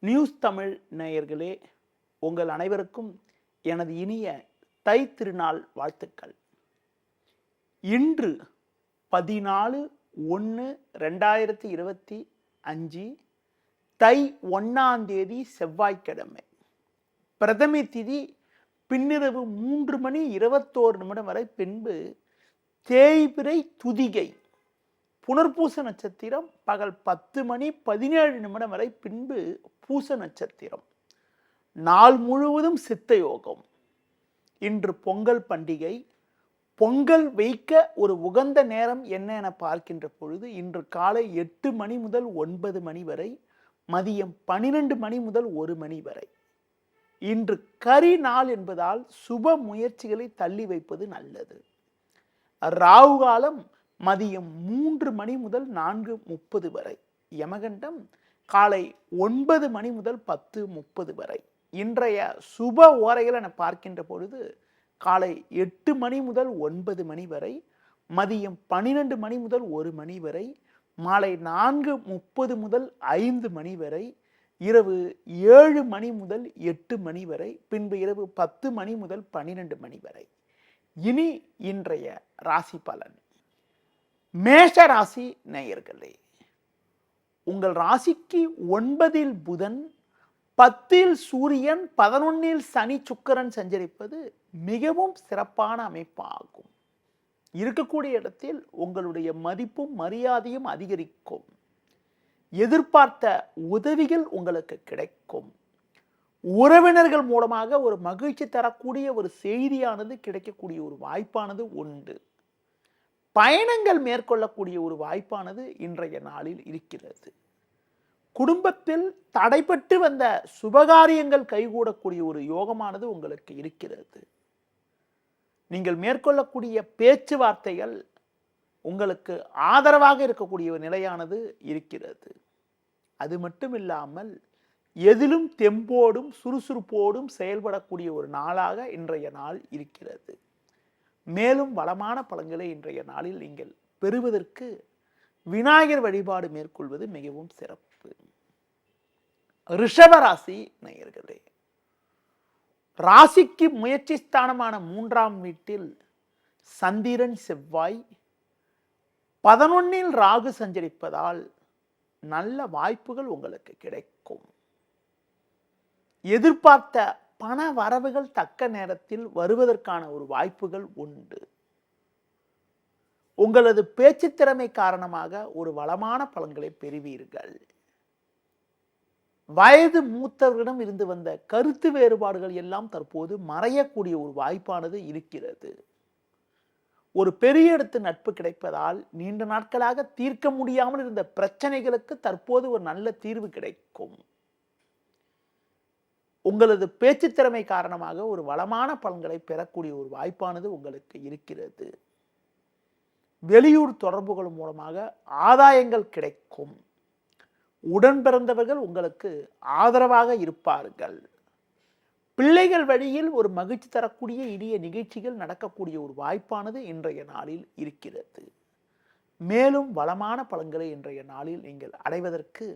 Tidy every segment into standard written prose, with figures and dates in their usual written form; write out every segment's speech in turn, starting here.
News Tamil நேயர்களே, உங்கள் அனைவருக்கும் எனது இனிய தை திருநாள் வாழ்த்துக்கள். இன்று 14/1/2025 தை 1ஆம் தேதி செவ்வாய்க்கிழமை. பிரதமை திதி பின்னிரவு 3:21 வரை, பின்பு தேய்பிறை துதிகை புனர்பூச நட்சத்திரம் பகல் 10:17 வரை, பின்பு பூச நட்சத்திரம். நாள் முழுவதும் சித்த யோகம். இன்று பொங்கல் பண்டிகை. பொங்கல் வைக்க ஒரு உகந்த நேரம் என்ன என பார்க்கின்ற பொழுது, இன்று காலை 8 மணி முதல் 9 மணி வரை, மதியம் 12 மணி முதல் 1 மணி வரை. இன்று கரி நாள் என்பதால் சுப முயற்சிகளை தள்ளி வைப்பது நல்லது. ராகு காலம் மதியம் 3 மணி முதல் 4:30 வரை. யமகண்டம் காலை 9 மணி முதல் 10:30 வரை. இன்றைய சுப ஓரைகள் என பார்க்கின்ற பொழுது, காலை 8 மணி முதல் 9 மணி வரை, மதியம் 12 மணி முதல் 1 மணி வரை, மாலை 4:30 முதல் 5 மணி வரை, இரவு 7 மணி முதல் 8 மணி வரை, பின்பு இரவு 10 மணி முதல் 12 மணி வரை. இனி இன்றைய ராசி பலன். மேஷ ராசி நேயர்களே, உங்கள் ராசிக்கு 9இல் புதன், 10இல் சூரியன், 11இல் சனி சுக்கிரன் சஞ்சரிப்பது மிகவும் சிறப்பான அமைப்பாகும். இருக்கக்கூடிய இடத்தில் உங்களுடைய மதிப்பும் மரியாதையும் அதிகரிக்கும். எதிர்பார்த்த உதவிகள் உங்களுக்கு கிடைக்கும். உறவினர்கள் மூலமாக ஒரு மகிழ்ச்சி தரக்கூடிய ஒரு செய்தியானது கிடைக்கக்கூடிய ஒரு வாய்ப்பானது உண்டு. பயணங்கள் மேற்கொள்ளக்கூடிய ஒரு வாய்ப்பானது இன்றைய நாளில் இருக்கிறது. குடும்பத்தில் தடைப்பட்டு வந்த சுபகாரியங்கள் கைகூடக்கூடிய ஒரு யோகமானது உங்களுக்கு இருக்கிறது. நீங்கள் மேற்கொள்ளக்கூடிய பேச்சுவார்த்தைகள் உங்களுக்கு ஆதரவாக இருக்கக்கூடிய ஒரு நிலையானது இருக்கிறது. அது மட்டும் இல்லாமல் எதிலும் தெம்போடும் சுறுசுறுப்போடும் செயல்படக்கூடிய ஒரு நாளாக இன்றைய நாள் இருக்கிறது. மேலும் வளமான பலன்களை இன்றைய நாளில் நீங்கள் பெறுவதற்கு விநாயகர் வழிபாடு மேற்கொள்வது மிகவும் சிறப்பு. ரிஷபராசி நேயர்களே, ராசிக்கு முயற்சி ஸ்தானமான 3ஆம் வீட்டில் சந்திரன் செவ்வாய், 11இல் ராகு சஞ்சரிப்பதால் நல்ல வாய்ப்புகள் உங்களுக்கு கிடைக்கும். எதிர்பார்த்த பண வரவுகள் தக்க நேரத்தில் வருவதற்கான ஒரு வாய்ப்புகள் உண்டு. உங்களது பேச்சு திறமை காரணமாக ஒரு வளமான பலன்களை பெறுவீர்கள். வயது மூத்தவர்களிடம் இருந்து வந்த கருத்து வேறுபாடுகள் எல்லாம் தற்போது மறையக்கூடிய ஒரு வாய்ப்பானது இருக்கிறது. ஒரு பெரிய இடத்து நட்பு கிடைப்பதால் நீண்ட நாட்களாக தீர்க்க முடியாமல் இருந்த பிரச்சனைகளுக்கு தற்போது ஒரு நல்ல தீர்வு கிடைக்கும். உங்களது பேச்சு திறமை காரணமாக ஒரு வளமான பலன்களை பெறக்கூடிய ஒரு வாய்ப்பானது உங்களுக்கு இருக்கிறது. வெளியூர் தொடர்புகள் மூலமாக ஆதாயங்கள் கிடைக்கும். உடன் பிறந்தவர்கள் உங்களுக்கு ஆதரவாக இருப்பார்கள். பிள்ளைகள் வழியில் ஒரு மகிழ்ச்சி தரக்கூடிய இனிய நிகழ்ச்சிகள் நடக்கக்கூடிய ஒரு வாய்ப்பானது இன்றைய நாளில் இருக்கிறது. மேலும் வளமான பலன்களை இன்றைய நாளில் நீங்கள் அடைவதற்கு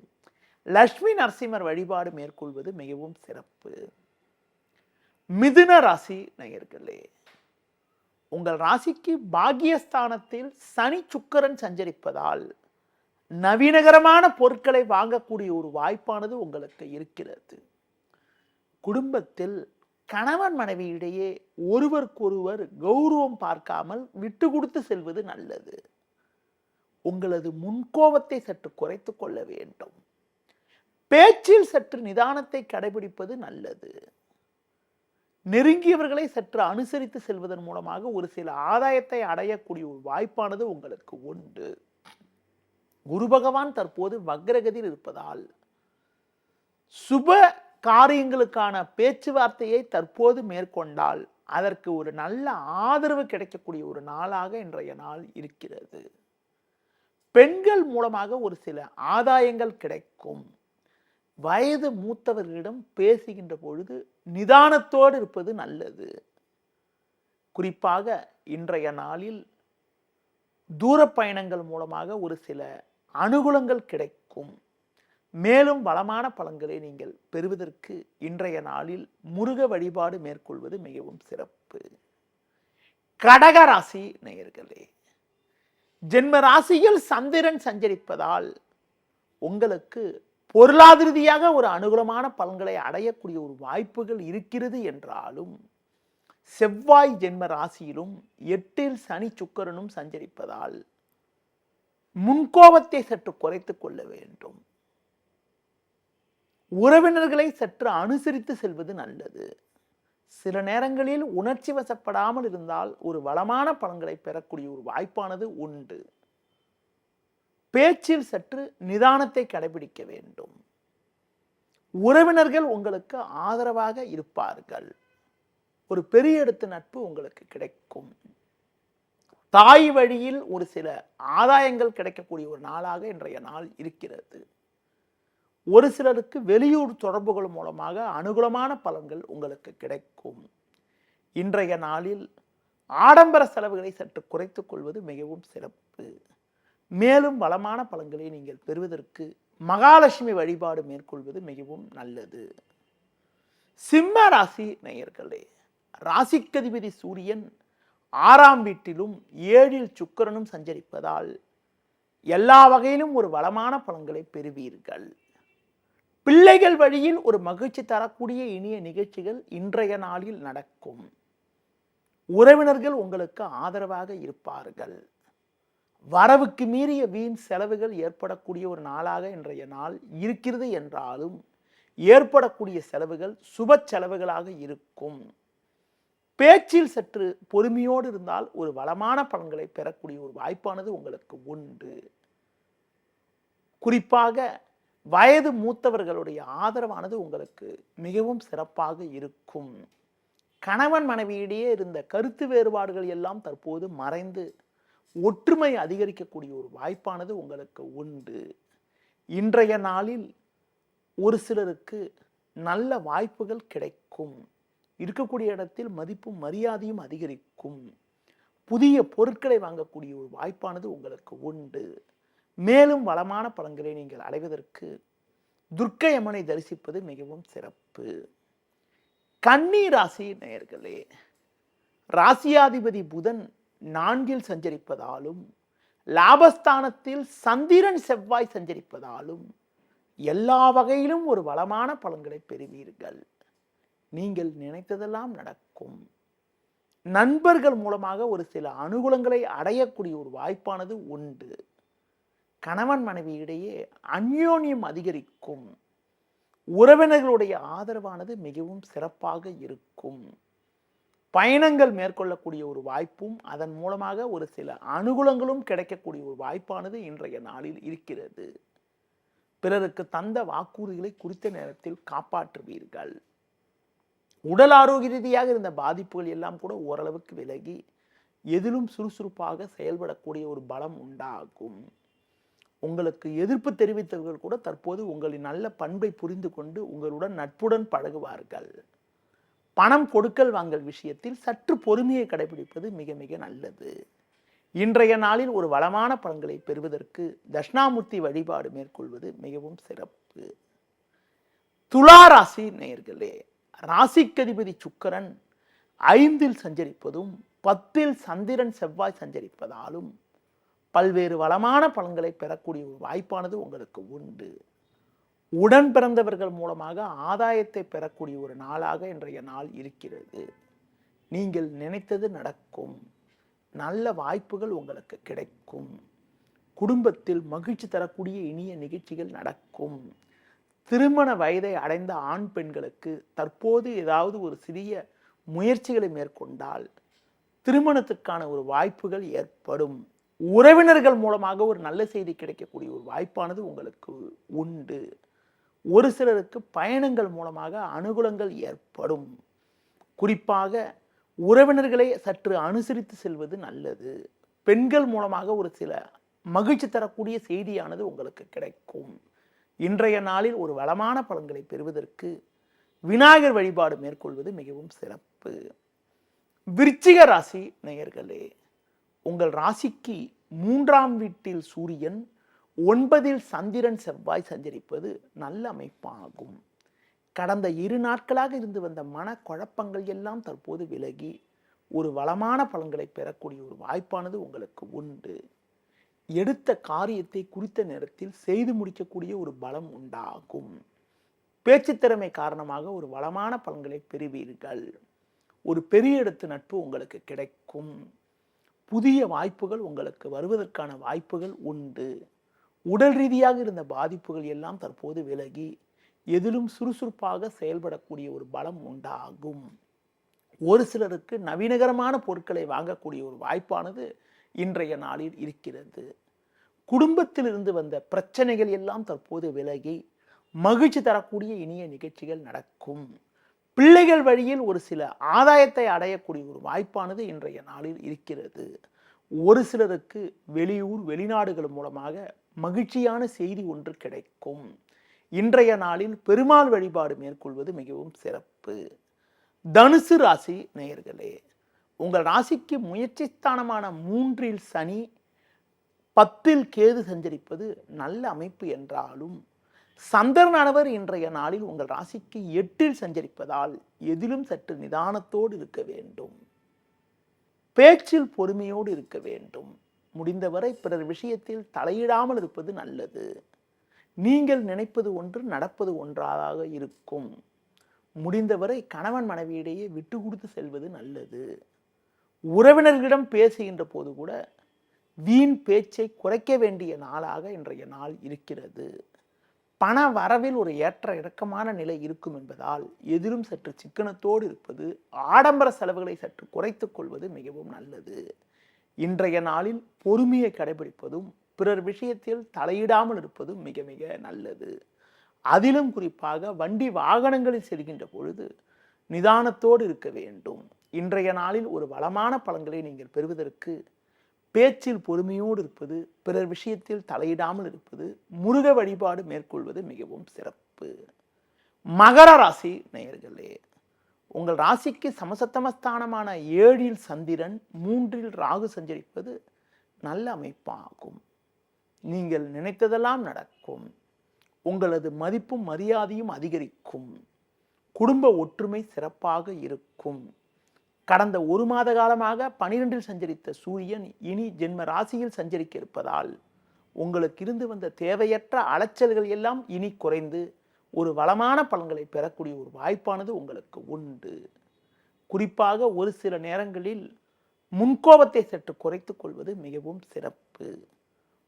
லட்சுமி நரசிம்மர் வழிபாடு மேற்கொள்வது மிகவும் சிறப்பு. மிதுன ராசி நேயர்களே, உங்கள் ராசிக்கு பாக்கியஸ்தானத்தில் சனி சுக்கிரன் சஞ்சரிப்பதால் நவீனகரமான பொருட்களை வாங்கக்கூடிய ஒரு வாய்ப்பானது உங்களுக்கு இருக்கிறது. குடும்பத்தில் கணவன் மனைவியிடையே ஒருவருக்கொருவர் கௌரவம் பார்க்காமல் விட்டு கொடுத்து செல்வது நல்லது. உங்களது முன்கோபத்தை சற்று குறைத்துக் கொள்ள வேண்டும். பேச்சில் சற்று நிதானத்தை கடைபிடிப்பது நல்லது. நெருங்கியவர்களை சற்று அனுசரித்து செல்வதன் மூலமாக ஒரு சில ஆதாயத்தை அடையக்கூடிய ஒரு வாய்ப்பானது உங்களுக்கு உண்டு. குரு பகவான் தற்போது வக்ரகதியில் இருப்பதால் சுப காரியங்களுக்கான பேச்சுவார்த்தையை தற்போது மேற்கொண்டால் அதற்கு ஒரு நல்ல ஆதரவு கிடைக்கக்கூடிய ஒரு நாளாக இன்றைய நாள் இருக்கிறது. பெண்கள் மூலமாக ஒரு சில ஆதாயங்கள் கிடைக்கும். வயது மூத்தவர்களிடம் பேசுகின்ற பொழுது நிதானத்தோடு இருப்பது நல்லது. குறிப்பாக இன்றைய நாளில் தூர பயணங்கள் மூலமாக ஒரு சில அனுகூலங்கள் கிடைக்கும். மேலும் வளமான பலன்களை நீங்கள் பெறுவதற்கு இன்றைய நாளில் முருக வழிபாடு மேற்கொள்வது மிகவும் சிறப்பு. கடக ராசி நேயர்களே, ஜென்ம ராசியில் சந்திரன் சஞ்சரிப்பதால் உங்களுக்கு பொருளாதார ரீதியாக ஒரு அனுகூலமான பலன்களை அடையக்கூடிய ஒரு வாய்ப்புகள் இருக்கிறது என்றாலும், செவ்வாய் ஜென்ம ராசியிலும் 8ல் சனி சுக்கிரனும் சஞ்சரிப்பதால் முன்கோபத்தை சற்று குறைத்துக் கொள்ள வேண்டும். உறவினர்களை சற்று அனுசரித்து செல்வது நல்லது. சில நேரங்களில் உணர்ச்சி வசப்படாமல் இருந்தால் ஒரு வளமான பலன்களை பெறக்கூடிய ஒரு வாய்ப்பானது உண்டு. பேச்சில் சற்று நிதானத்தை கடைபிடிக்க வேண்டும். உறவினர்கள் உங்களுக்கு ஆதரவாக இருப்பார்கள். ஒரு பெரிய இடத்து நட்பு உங்களுக்கு கிடைக்கும். தாய் வழியில் ஒரு சில ஆதாயங்கள் கிடைக்கக்கூடிய ஒரு நாளாக இன்றைய நாள் இருக்கிறது. ஒரு சிலருக்கு வெளியூர் தொடர்புகள் மூலமாக அனுகூலமான பலன்கள் உங்களுக்கு கிடைக்கும். இன்றைய நாளில் ஆடம்பர செலவுகளை சற்று குறைத்துக் கொள்வது மிகவும் சிறப்பு. மேலும் வளமான பலன்களை நீங்கள் பெறுவதற்கு மகாலட்சுமி வழிபாடு மேற்கொள்வது மிகவும் நல்லது. சிம்ம ராசி நேயர்களே, ராசிக்கதிபதி சூரியன் 6ஆம் வீட்டிலும் 7ல் சுக்கிரனும் சஞ்சரிப்பதால் எல்லா வகையிலும் ஒரு வளமான பலன்களை பெறுவீர்கள். பிள்ளைகள் வழியில் ஒரு மகிழ்ச்சி தரக்கூடிய இனிய நிகழ்ச்சிகள் இன்றைய நாளில் நடக்கும். உறவினர்கள் உங்களுக்கு ஆதரவாக இருப்பார்கள். வரவுக்கு மீறிய வீண் செலவுகள் ஏற்படக்கூடிய ஒரு நாளாக இன்றைய நாள் இருக்கிறது என்றாலும், ஏற்படக்கூடிய செலவுகள் சுப செலவுகளாக இருக்கும். பேச்சில் சற்று பொறுமையோடு இருந்தால் ஒரு வளமான பலன்களை பெறக்கூடிய ஒரு வாய்ப்பானது உங்களுக்கு உண்டு. குறிப்பாக வயது மூத்தவர்களுடைய ஆதரவானது உங்களுக்கு மிகவும் சிறப்பாக இருக்கும். கணவன் மனைவியிடையே இருந்த கருத்து வேறுபாடுகள் எல்லாம் தற்போது மறைந்து ஒற்றுமை அதிகரிக்கக்கூடிய ஒரு வாய்ப்பானது உங்களுக்கு உண்டு. இன்றைய நாளில் ஒரு சிலருக்கு நல்ல வாய்ப்புகள் கிடைக்கும். இருக்கக்கூடிய இடத்தில் மதிப்பும் மரியாதையும் அதிகரிக்கும். புதிய பொருட்களை வாங்கக்கூடிய ஒரு வாய்ப்பானது உங்களுக்கு உண்டு. மேலும் வளமான பலன்களை நீங்கள் அடைவதற்கு துர்க்கை அம்மனை தரிசிப்பது மிகவும் சிறப்பு. கன்னி ராசி நேயர்களே, ராசியாதிபதி புதன் 4ல் சஞ்சரிப்பதாலும் லாபஸ்தானத்தில் சந்திரன் செவ்வாய் சஞ்சரிப்பதாலும் எல்லா வகையிலும் ஒரு வளமான பலன்களை பெறுவீர்கள். நீங்கள் நினைத்ததெல்லாம் நடக்கும். நண்பர்கள் மூலமாக ஒரு சில அனுகூலங்களை அடையக்கூடிய ஒரு வாய்ப்பானது உண்டு. கணவன் மனைவி இடையே அந்யோன்யம் அதிகரிக்கும். உறவினர்களுடைய ஆதரவானது மிகவும் சிறப்பாக இருக்கும். பயணங்கள் மேற்கொள்ளக்கூடிய ஒரு வாய்ப்பும் அதன் மூலமாக ஒரு சில அனுகூலங்களும் கிடைக்கக்கூடிய ஒரு வாய்ப்பானது இன்றைய நாளில் இருக்கிறது. பிறருக்கு தந்த வாக்குறுதிகளை குறித்த நேரத்தில் காப்பாற்றுவீர்கள். உடல் ஆரோக்கிய ரீதியாக இருந்த பாதிப்புகள் எல்லாம் கூட ஓரளவுக்கு விலகி எதிலும் சுறுசுறுப்பாக செயல்படக்கூடிய ஒரு பலம் உண்டாகும். உங்களுக்கு எதிர்ப்பு தெரிவித்தவர்கள் கூட தற்போது உங்களின் நல்ல பண்பை புரிந்து கொண்டு உங்களுடன் நட்புடன் பழகுவார்கள். பணம் கொடுக்கல் வாங்கல் விஷயத்தில் சற்று பொறுமையை கடைபிடிப்பது மிக மிக நல்லது. இன்றைய நாளில் ஒரு வளமான பலன்களை பெறுவதற்கு தட்சிணாமூர்த்தி வழிபாடு மேற்கொள்வது மிகவும் சிறப்பு. துலா ராசி நேயர்களே, ராசிக்கதிபதி சுக்கிரன் 5ல் சஞ்சரிப்பதும் 10ல் சந்திரன் செவ்வாய் சஞ்சரிப்பதாலும் பல்வேறு வளமான பலன்களை பெறக்கூடிய ஒரு வாய்ப்பானது உங்களுக்கு உண்டு. உடன் பிறந்தவர்கள் மூலமாக ஆதாயத்தை பெறக்கூடிய ஒரு நாளாக இன்றைய நாள் இருக்கிறது. நீங்கள் நினைத்தது நடக்கும். நல்ல வாய்ப்புகள் உங்களுக்கு கிடைக்கும். குடும்பத்தில் மகிழ்ச்சி தரக்கூடிய இனிய நிகழ்ச்சிகள் நடக்கும். திருமண வயதை அடைந்த ஆண் பெண்களுக்கு தற்போது ஏதாவது ஒரு சிறிய முயற்சிகளை மேற்கொண்டால் திருமணத்துக்கான ஒரு வாய்ப்புகள் ஏற்படும். உறவினர்கள் மூலமாக ஒரு நல்ல செய்தி கிடைக்கக்கூடிய ஒரு வாய்ப்பானது உங்களுக்கு உண்டு. ஒரு சிலருக்கு பயணங்கள் மூலமாக அனுகூலங்கள் ஏற்படும். குறிப்பாக உறவினர்களை சற்று அனுசரித்து செல்வது நல்லது. பெண்கள் மூலமாக ஒரு சில மகிழ்ச்சி தரக்கூடிய செய்தியானது உங்களுக்கு கிடைக்கும். இன்றைய நாளில் ஒரு வளமான பலன்களை பெறுவதற்கு விநாயகர் வழிபாடு மேற்கொள்வது மிகவும் சிறப்பு. விருச்சிக ராசி நேயர்களே, உங்கள் ராசிக்கு 3ஆம் வீட்டில் சூரியன் 9ல் சந்திரன் செவ்வாய் சஞ்சரிப்பது நல்ல அமைப்பாகும். கடந்த 2 நாட்களாக இருந்து வந்த மனக்குழப்பங்கள் எல்லாம் தற்போது விலகி ஒரு வளமான பலன்களை பெறக்கூடிய ஒரு வாய்ப்பானது உங்களுக்கு உண்டு. எடுத்த காரியத்தை குறித்த நேரத்தில் செய்து முடிக்கக்கூடிய ஒரு பலம் உண்டாகும். பேச்சு திறமை காரணமாக ஒரு வளமான பலன்களை பெறுவீர்கள். ஒரு பெரிய இடத்து நட்பு உங்களுக்கு கிடைக்கும். புதிய வாய்ப்புகள் உங்களுக்கு வருவதற்கான வாய்ப்புகள் உண்டு. உடல் ரீதியாக இருந்த பாதிப்புகள் எல்லாம் தற்போது விலகி எதிலும் சுறுசுறுப்பாக செயல்படக்கூடிய ஒரு பலம் உண்டாகும். ஒரு சிலருக்கு நவீனகரமான பொருட்களை வாங்கக்கூடிய ஒரு வாய்ப்பானது இன்றைய நாளில் இருக்கிறது. குடும்பத்தில் இருந்து வந்த பிரச்சனைகள் எல்லாம் தற்போது விலகி மகிழ்ச்சி தரக்கூடிய இனிய நிகழ்ச்சிகள் நடக்கும். பிள்ளைகள் வழியில் ஒரு சில ஆதாயத்தை அடையக்கூடிய ஒரு வாய்ப்பானது இன்றைய நாளில் இருக்கிறது. ஒரு சிலருக்கு வெளியூர் வெளிநாடுகள் மூலமாக மகிழ்ச்சியான செய்தி ஒன்று கிடைக்கும். இன்றைய நாளில் பெருமாள் வழிபாடு மேற்கொள்வது மிகவும் சிறப்பு. தனுசு ராசி நேயர்களே, உங்கள் ராசிக்கு முயற்சி ஸ்தானமான 3ல் சனி 10ல் கேது சஞ்சரிப்பது நல்ல அமைப்பு என்றாலும் சந்திரனானவர் இன்றைய நாளில் உங்கள் ராசிக்கு 8ல் சஞ்சரிப்பதால் எதிலும் சற்று நிதானத்தோடு இருக்க வேண்டும். பேச்சில் பொறுமையோடு இருக்க வேண்டும். முடிந்தவரை பிறர் விஷயத்தில் தலையிடாமல் இருப்பது நல்லது. நீங்கள் நினைப்பது ஒன்று நடப்பது ஒன்றாக இருக்கும். முடிந்தவரை கணவன் மனைவியிடையே விட்டு கொடுத்து செல்வது நல்லது. உறவினர்களிடம் பேசுகின்ற போது கூட வீண் பேச்சை குறைக்க வேண்டிய நாளாக இன்றைய நாள் இருக்கிறது. பண வரவில் ஒரு ஏற்ற இறக்கமான நிலை இருக்கும் என்பதால் எதிலும் சற்று சிக்கனத்தோடு இருப்பது, ஆடம்பர செலவுகளை சற்று குறைத்துக் கொள்வது மிகவும் நல்லது. இன்றைய நாளில் பொறுமையை கடைபிடிப்பதும் பிறர் விஷயத்தில் தலையிடாமல் இருப்பதும் மிக மிக நல்லது. அதிலும் குறிப்பாக வண்டி வாகனங்களில் செல்கின்ற பொழுது நிதானத்தோடு இருக்க வேண்டும். இன்றைய நாளில் ஒரு வளமான பலன்களை நீங்கள் பெறுவதற்கு பேச்சில் பொறுமையோடு இருப்பது, பிறர் விஷயத்தில் தலையிடாமல் இருப்பது, முருக வழிபாடு மேற்கொள்வது மிகவும் சிறப்பு. மகர ராசி நேயர்களே, உங்கள் ராசிக்கு சமசத்தமஸ்தானமான 7ல் சந்திரன் 3ல் ராகு சஞ்சரிப்பது நல்ல அமைப்பாகும். நீங்கள் நினைத்ததெல்லாம் நடக்கும். உங்களது மதிப்பும் மரியாதையும் அதிகரிக்கும். குடும்ப ஒற்றுமை சிறப்பாக இருக்கும். கடந்த 1 மாத காலமாக 12ல் சஞ்சரித்த சூரியன் இனி ஜென்ம ராசியில் சஞ்சரிக்க இருப்பதால் உங்களுக்கு இருந்து வந்த தேவையற்ற அலைச்சல்கள் எல்லாம் இனி குறைந்து ஒரு வளமான பலன்களை பெறக்கூடிய ஒரு வாய்ப்பானது உங்களுக்கு உண்டு. குறிப்பாக ஒரு சில நேரங்களில் முன்கோபத்தை சற்று குறைத்துக் கொள்வது மிகவும் சிறப்பு.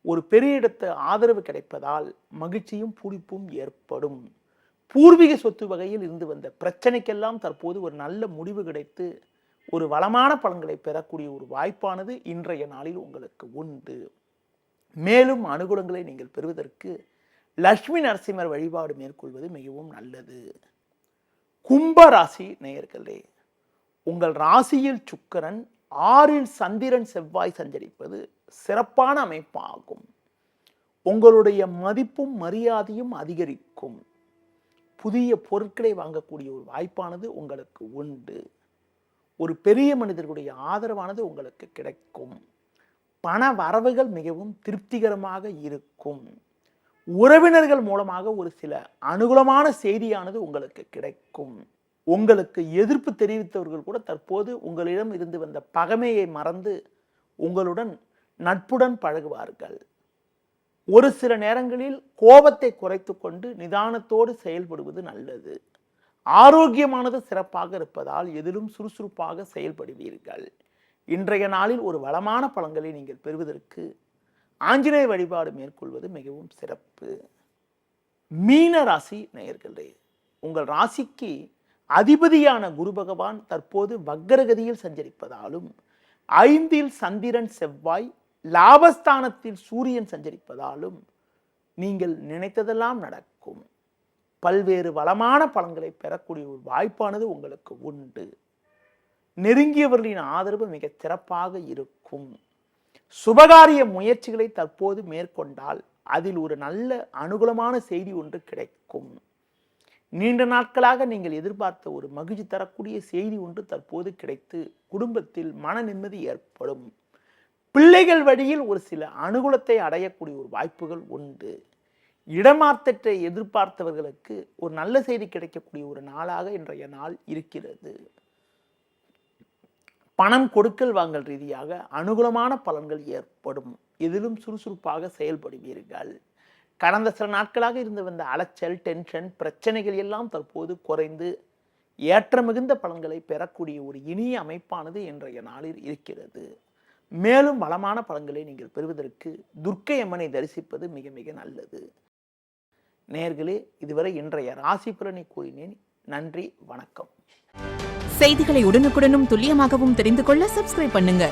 ஒரு பெரிய இடத்து ஆதரவு கிடைப்பதால் மகிழ்ச்சியும் பூரிப்பும் ஏற்படும். பூர்வீக சொத்து வகையில் இருந்து வந்த பிரச்சனைக்கெல்லாம் தற்போது ஒரு நல்ல முடிவு கிடைத்து ஒரு வளமான பலன்களை பெறக்கூடிய ஒரு வாய்ப்பானது இன்றைய நாளில் உங்களுக்கு உண்டு. மேலும் அனுகூலங்களை நீங்கள் பெறுவதற்கு லட்சுமி நரசிம்மர் வழிபாடு மேற்கொள்வது மிகவும் நல்லது. கும்ப ராசி நேயர்களே, உங்கள் ராசியில் சுக்கிரன் 6ல் சந்திரன் செவ்வாய் சஞ்சரிப்பது சிறப்பான அமைப்பாகும். உங்களுடைய மதிப்பும் மரியாதையும் அதிகரிக்கும். புதிய பொருட்களை வாங்கக்கூடிய ஒரு வாய்ப்பானது உங்களுக்கு உண்டு. ஒரு பெரிய மனிதர்களுடைய ஆதரவானது உங்களுக்கு கிடைக்கும். பண வரவுகள் மிகவும் திருப்திகரமாக இருக்கும். உறவினர்கள் மூலமாக ஒரு சில அனுகூலமான செய்தியானது உங்களுக்கு கிடைக்கும். உங்களுக்கு எதிர்ப்பு தெரிவித்தவர்கள் கூட தற்போது உங்களிடம் இருந்து வந்த பகைமையை மறந்து உங்களுடன் நட்புடன் பழகுவார்கள். ஒரு சில நேரங்களில் கோபத்தை குறைத்து கொண்டு நிதானத்தோடு செயல்படுவது நல்லது. ஆரோக்கியமானது சிறப்பாக இருப்பதால் எதிலும் சுறுசுறுப்பாக செயல்படுவீர்கள். இன்றைய நாளில் ஒரு வளமான பலன்களை நீங்கள் பெறுவதற்கு ஆஞ்சநேய வழிபாடு மேற்கொள்வது மிகவும் சிறப்பு. மீன ராசி நேயர்களே, உங்கள் ராசிக்கு அதிபதியான குரு பகவான் தற்போது வக்ரகதியில் சஞ்சரிப்பதாலும் 5ல் சந்திரன் செவ்வாய் லாபஸ்தானத்தில் சூரியன் சஞ்சரிப்பதாலும் நீங்கள் நினைத்ததெல்லாம் நடக்கும். பல்வேறு வளமான பலன்களை பெறக்கூடிய ஒரு வாய்ப்பானது உங்களுக்கு உண்டு. நெருங்கியவர்களின் ஆதரவு மிக சிறப்பாக இருக்கும். சுபகாரிய முயற்சிகளை தற்போது மேற்கொண்டால் அதில் ஒரு நல்ல அனுகூலமான செய்தி ஒன்று கிடைக்கும். நீண்ட நாட்களாக நீங்கள் எதிர்பார்த்த ஒரு மகிழ்ச்சி தரக்கூடிய செய்தி ஒன்று தற்போது கிடைத்து குடும்பத்தில் மன நிம்மதி ஏற்படும். பிள்ளைகள் வழியில் ஒரு சில அனுகூலத்தை அடையக்கூடிய ஒரு வாய்ப்புகள் உண்டு. இடமாற்றத்தை எதிர்பார்த்தவர்களுக்கு ஒரு நல்ல செய்தி கிடைக்கக்கூடிய ஒரு நாளாக இன்றைய நாள் இருக்கிறது. பணம் கொடுக்கல் வாங்கல் ரீதியாக அனுகூலமான பலன்கள் ஏற்படும். எதிலும் சுறுசுறுப்பாக செயல்படுவீர்கள். கடந்த சில நாட்களாக இருந்து வந்த அலைச்சல், டென்ஷன், பிரச்சனைகள் எல்லாம் தற்போது குறைந்து ஏற்ற மிகுந்த பலன்களை பெறக்கூடிய ஒரு இனிய அமைப்பானது இன்றைய நாளில் இருக்கிறது. மேலும் வளமான பலன்களை நீங்கள் பெறுவதற்கு துர்க்கை அம்மனை தரிசிப்பது மிக மிக நல்லது. நேயர்களே, இதுவரை இன்றைய ராசி பலனை கூறினேன். நன்றி, வணக்கம். செய்திகளை உடனுக்குடனும் துல்லியமாகவும் தெரிந்து கொள்ள சப்ஸ்கிரைப் பண்ணுங்க.